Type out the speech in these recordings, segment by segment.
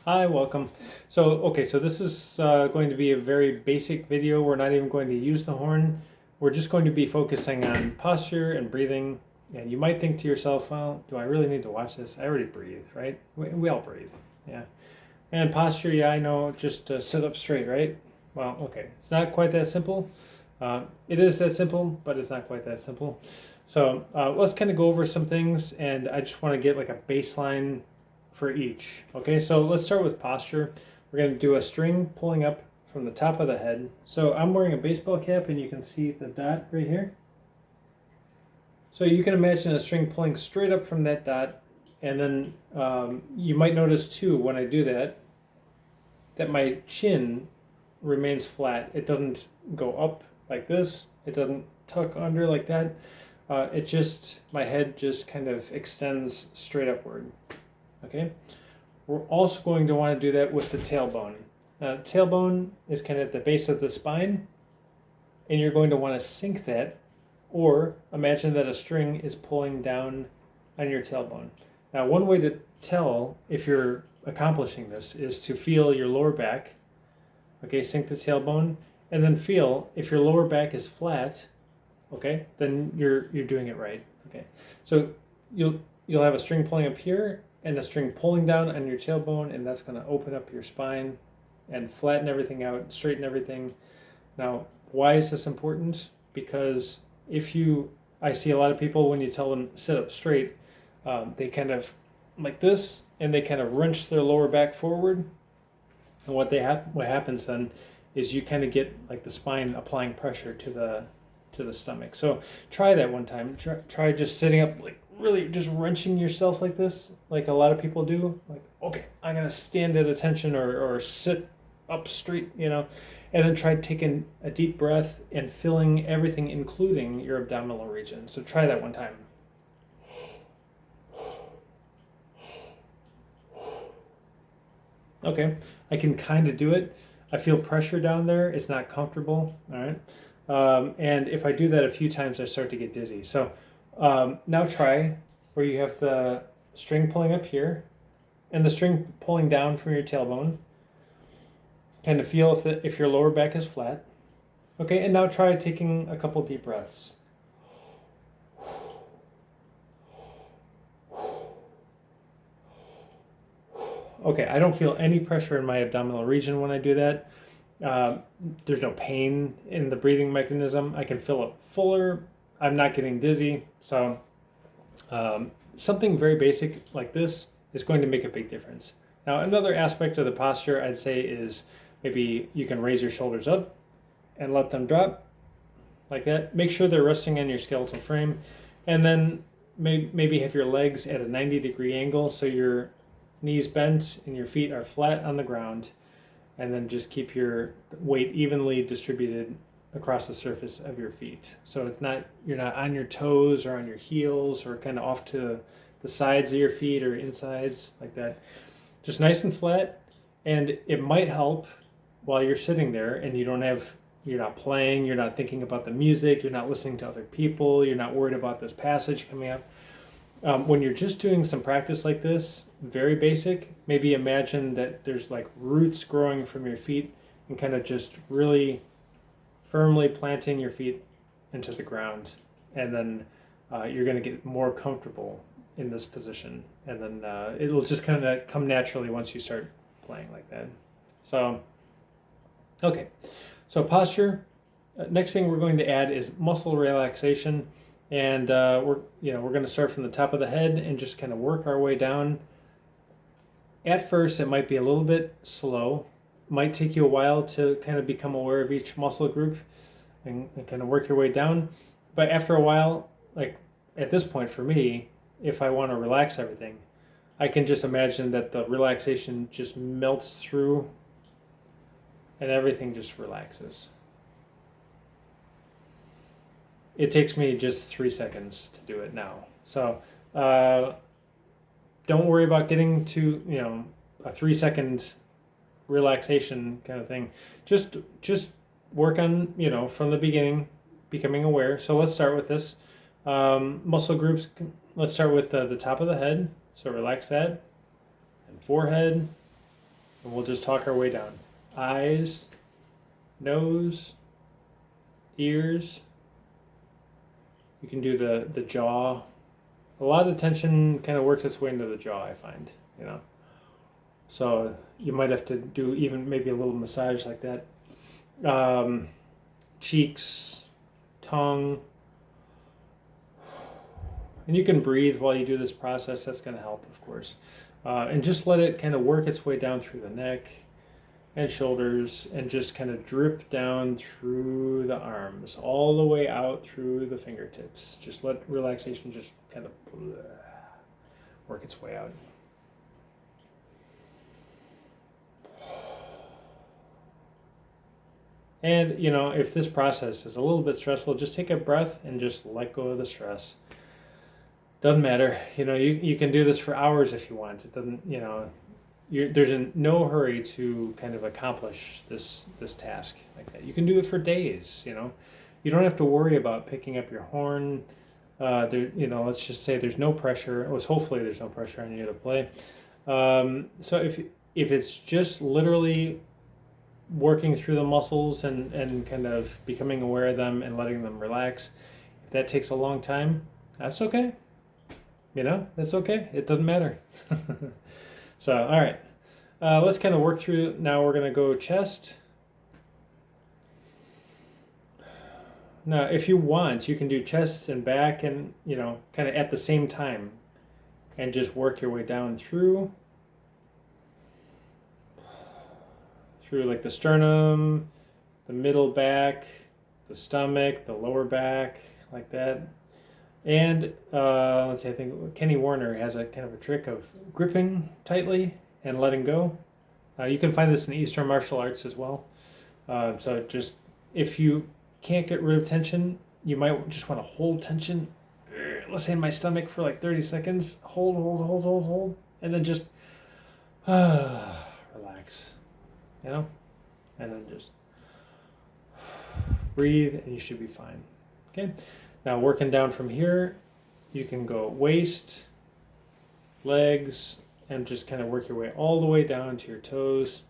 Hi, welcome. So this is going to be a very basic video. We're not even going to use the horn. We're just going to be focusing on posture and breathing. And you might think to yourself, well, do I really need to watch this? I already breathe, right? We all breathe, yeah. And posture, yeah, I know, just sit up straight, right? Well, okay, it's not quite that simple. It is that simple, but it's not quite that simple. So let's kind of go over some things, and I just want to get like a baseline for each. Okay, so let's start with posture. We're going to do a string pulling up from the top of the head. So I'm wearing a baseball cap, and you can see the dot right here. So you can imagine a string pulling straight up from that dot, and then you might notice too when I do that, that my chin remains flat. It doesn't go up like this. It doesn't tuck under like that. It just, my head just kind of extends straight upward. Okay. We're also going to want to do that with the tailbone. Now, the tailbone is kind of at the base of the spine, and you're going to want to sink that, or imagine that a string is pulling down on your tailbone. Now, one way to tell if you're accomplishing this is to feel your lower back. Okay, sink the tailbone, and then feel if your lower back is flat. Okay, then you're doing it right. Okay, so you'll have a string pulling up here and a string pulling down on your tailbone, and that's going to open up your spine and flatten everything out, straighten everything. Now, why is this important? Because I see a lot of people when you tell them sit up straight, they kind of like this, and they kind of wrench their lower back forward. And what happens then is you kind of get like the spine applying pressure to the stomach. So try that one time. Try just sitting up, like really just wrenching yourself like this, like a lot of people do. Like, okay, I'm gonna stand at attention or sit up straight, and then try taking a deep breath and filling everything, including your abdominal region. So try that one time. Okay, I can kind of do it. I feel pressure down there. It's not comfortable. All right. And if I do that a few times, I start to get dizzy. So now try where you have the string pulling up here and the string pulling down from your tailbone. Kind of feel if your lower back is flat. Okay, and now try taking a couple deep breaths. Okay, I don't feel any pressure in my abdominal region when I do that. There's no pain in the breathing mechanism. I can fill it fuller. I'm not getting dizzy. So something very basic like this is going to make a big difference. Now, another aspect of the posture I'd say is maybe you can raise your shoulders up and let them drop like that. Make sure they're resting on your skeletal frame, and then maybe have your legs at a 90-degree angle so your knees bent and your feet are flat on the ground, and then just keep your weight evenly distributed across the surface of your feet. So you're not on your toes or on your heels or kind of off to the sides of your feet or insides like that. Just nice and flat. And it might help while you're sitting there and you're not playing, you're not thinking about the music, you're not listening to other people, you're not worried about this passage coming up. When you're just doing some practice like this, very basic, maybe imagine that there's like roots growing from your feet and kind of just really firmly planting your feet into the ground. And then you're going to get more comfortable in this position. And then it'll just kind of come naturally once you start playing like that. So, okay. So posture. Next thing we're going to add is muscle relaxation. And we're going to start from the top of the head and just kind of work our way down. At first, it might be a little bit slow. Might take you a while to kind of become aware of each muscle group and kind of work your way down. But after a while, like at this point for me, if I want to relax everything, I can just imagine that the relaxation just melts through and everything just relaxes. It takes me just 3 seconds to do it now. So don't worry about getting to, a 3 second relaxation kind of thing. Just work on, from the beginning, becoming aware. So let's start with this. Muscle groups, let's start with the top of the head. So relax that. And forehead, And we'll just talk our way down. Eyes, nose, ears. You can do the jaw. A lot of tension kind of works its way into the jaw, I find, you know. So you might have to do even maybe a little massage like that. Cheeks, tongue. And you can breathe while you do this process. That's going to help, of course. And just let it kind of work its way down through the neck and shoulders and just kind of drip down through the arms, all the way out through the fingertips. Just let relaxation just kind of work its way out. And, you know, if this process is a little bit stressful, just take a breath and just let go of the stress. Doesn't matter. You know, you can do this for hours if you want. It doesn't, you know, there's no hurry to kind of accomplish this task like that. You can do it for days, you know. You don't have to worry about picking up your horn. You know, let's just say there's no pressure. Hopefully there's no pressure on you to play. So if it's just literally working through the muscles and kind of becoming aware of them and letting them relax, if that takes a long time, that's okay. You know, that's okay. It doesn't matter. So, all right. Let's kind of work through. Now we're going to go chest. Now, if you want, you can do chest and back and, you know, kind of at the same time and just work your way down through like the sternum, the middle back, the stomach, the lower back, like that. And let's see, I think Kenny Warner has a kind of a trick of gripping tightly and letting go. You can find this in Eastern martial arts as well. So just if you can't get rid of tension, you might just want to hold tension. Let's say in my stomach for like 30 seconds. Hold, and then just relax. You know, and then just breathe, and you should be fine. Okay. Now working down from here, you can go waist, legs, and just kind of work your way all the way down to your toes,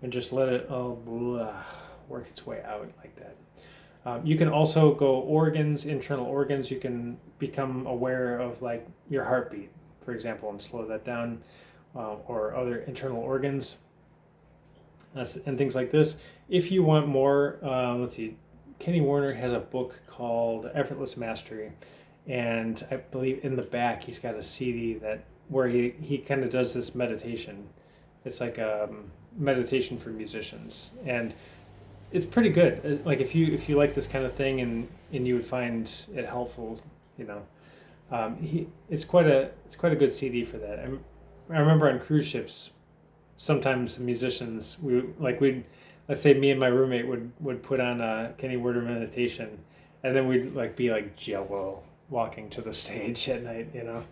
and just let it work its way out like that. You can also go organs, internal organs. You can become aware of like your heartbeat, for example, and slow that down, or other internal organs. And things like this. If you want more, let's see, Kenny Warner has a book called Effortless Mastery, and I believe in the back he's got a CD where he kind of does this meditation. It's like a meditation for musicians, and it's pretty good. Like if you like this kind of thing and you would find it helpful, you know, it's quite a good CD for that. I remember on cruise ships, sometimes the musicians let's say me and my roommate would put on a Kenny Warner meditation, and then we'd like be like jello walking to the stage at night, you know,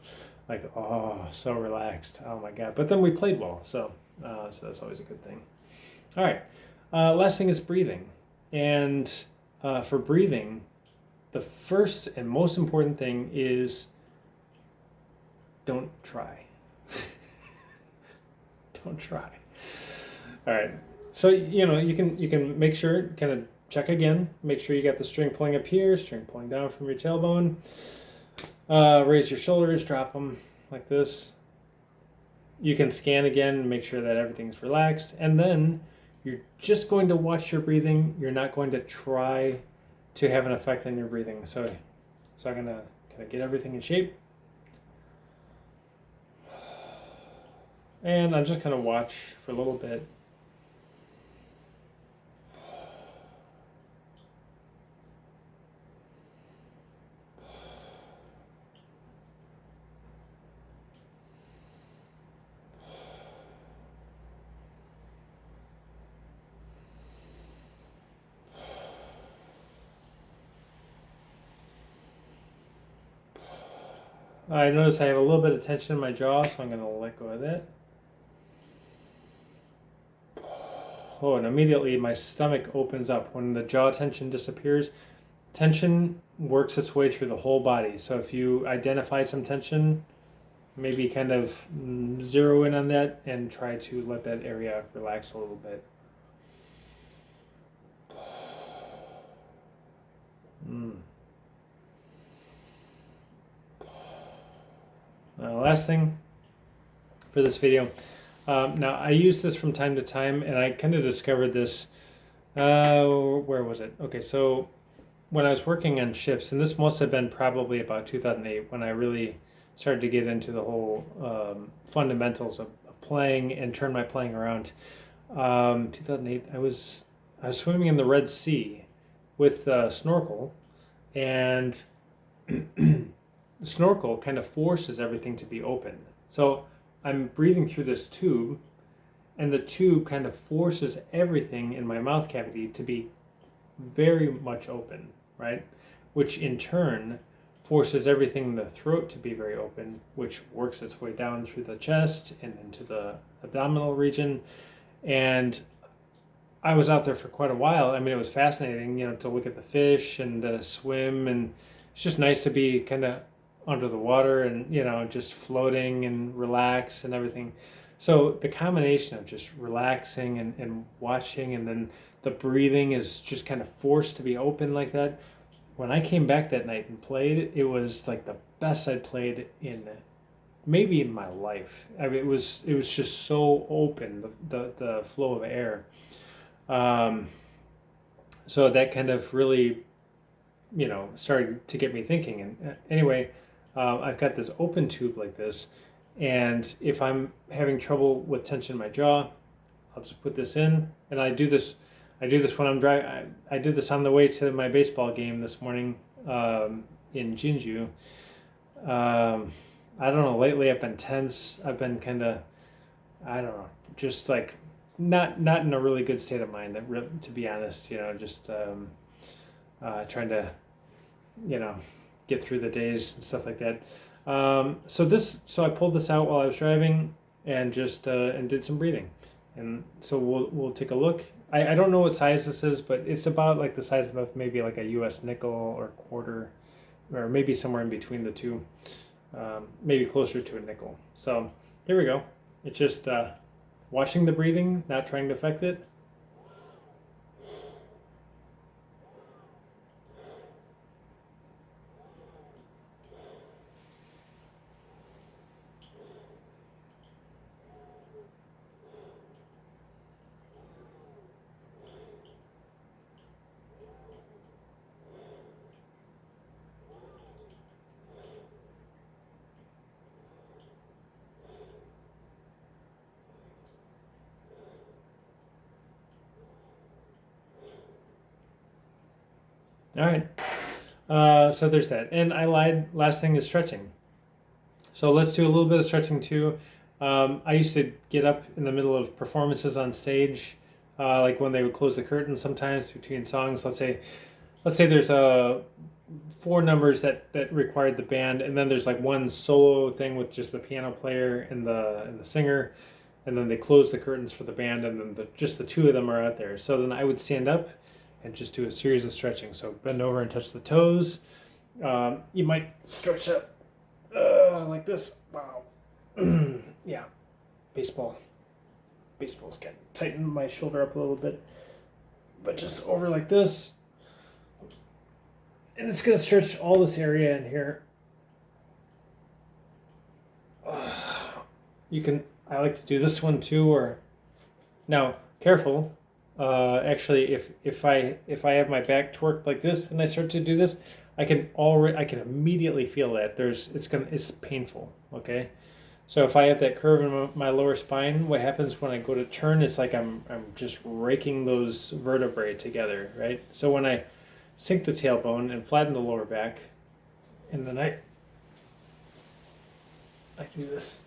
like, oh, so relaxed, oh my god. But then we played well, so that's always a good thing. All right, last thing is breathing. And for breathing, the first and most important thing is don't try. Don't try. All right. So, you know, you can make sure, kind of check again, make sure you got the string pulling up here, string pulling down from your tailbone. Raise your shoulders, drop them like this. You can scan again, make sure that everything's relaxed, and then you're just going to watch your breathing. You're not going to try to have an effect on your breathing. So I'm gonna kind of get everything in shape. And I'm just gonna watch for a little bit. I notice I have a little bit of tension in my jaw, so I'm going to let go of that. Oh, and immediately my stomach opens up. When the jaw tension disappears, tension works its way through the whole body. So if you identify some tension, maybe kind of zero in on that and try to let that area relax a little bit. Last thing for this video. Now I use this from time to time, and I kind of discovered this. Where was it? Okay, so when I was working on ships, and this must have been probably about 2008 when I really started to get into the whole fundamentals of playing and turn my playing around. 2008, I was swimming in the Red Sea with a snorkel, and the snorkel kind of forces everything to be open. So I'm breathing through this tube, and the tube kind of forces everything in my mouth cavity to be very much open, right? Which in turn forces everything in the throat to be very open, which works its way down through the chest and into the abdominal region. And I was out there for quite a while. I mean, it was fascinating, to look at the fish and swim, and it's just nice to be kind of under the water and, just floating and relax and everything. So the combination of just relaxing and watching, and then the breathing is just kind of forced to be open like that. When I came back that night and played, it was like the best I'd played in maybe in my life. I mean, it was just so open, the flow of air. So that kind of really, started to get me thinking. And anyway, I've got this open tube like this, and if I'm having trouble with tension in my jaw, I'll just put this in, and I do this when I'm driving. I did this on the way to my baseball game this morning in Jinju. I don't know, lately I've been tense. I've been kind of, I don't know, just like not in a really good state of mind, to be honest, just trying to, get through the days and stuff like that. So I pulled this out while I was driving and just and did some breathing. And so we'll take a look. I don't know what size this is, but it's about like the size of maybe like a US nickel or quarter, or maybe somewhere in between the two, maybe closer to a nickel. So here we go. It's just watching the breathing, not trying to affect it. All right, so there's that. And I lied, last thing is stretching. So let's do a little bit of stretching too. I used to get up in the middle of performances on stage, like when they would close the curtain sometimes between songs. Let's say there's 4 numbers that required the band, and then there's like one solo thing with just the piano player and the singer, and then they close the curtains for the band, and then just the 2 of them are out there. So then I would stand up and just do a series of stretching. So bend over and touch the toes. You might stretch up like this. Wow. Yeah. Baseball's kind of tighten my shoulder up a little bit. But just over like this. And it's going to stretch all this area in here. I like to do this one too, or now careful. Actually, if I have my back torqued like this and I start to do this, I can immediately feel that it's painful. Okay, so if I have that curve in my lower spine, what happens when I go to turn? It's like I'm just raking those vertebrae together, right? So when I sink the tailbone and flatten the lower back, and then I do this,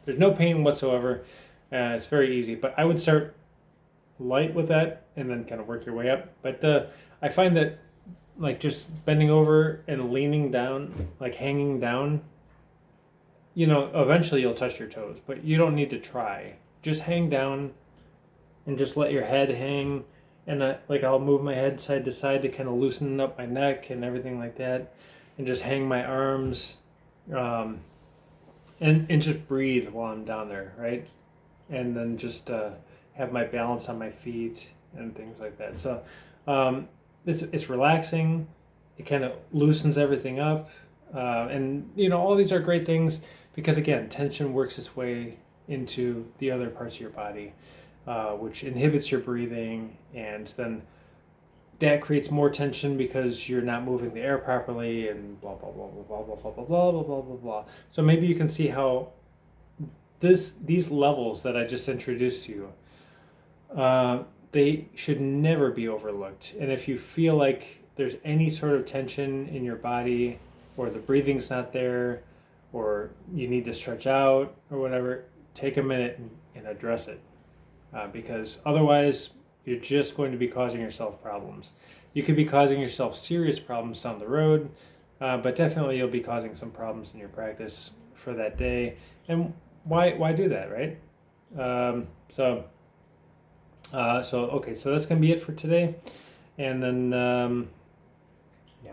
there's no pain whatsoever. It's very easy, but I would start light with that and then kind of work your way up. But I find that like just bending over and leaning down, like hanging down, eventually you'll touch your toes, but you don't need to try. Just hang down and just let your head hang, and I'll move my head side to side to kind of loosen up my neck and everything like that, and just hang my arms, and and just breathe while I'm down there, right? And then just have my balance on my feet and things like that. So it's relaxing. It kind of loosens everything up, and all these are great things because again, tension works its way into the other parts of your body, which inhibits your breathing, and then that creates more tension because you're not moving the air properly, and blah blah blah blah blah blah blah blah blah blah blah blah. So maybe you can see how these levels that I just introduced to you, they should never be overlooked. And if you feel like there's any sort of tension in your body, or the breathing's not there, or you need to stretch out or whatever, take a minute and address it, because otherwise you're just going to be causing yourself problems. You could be causing yourself serious problems down the road, but definitely you'll be causing some problems in your practice for that day. And why do that, right? Okay, so that's gonna be it for today, and then yeah,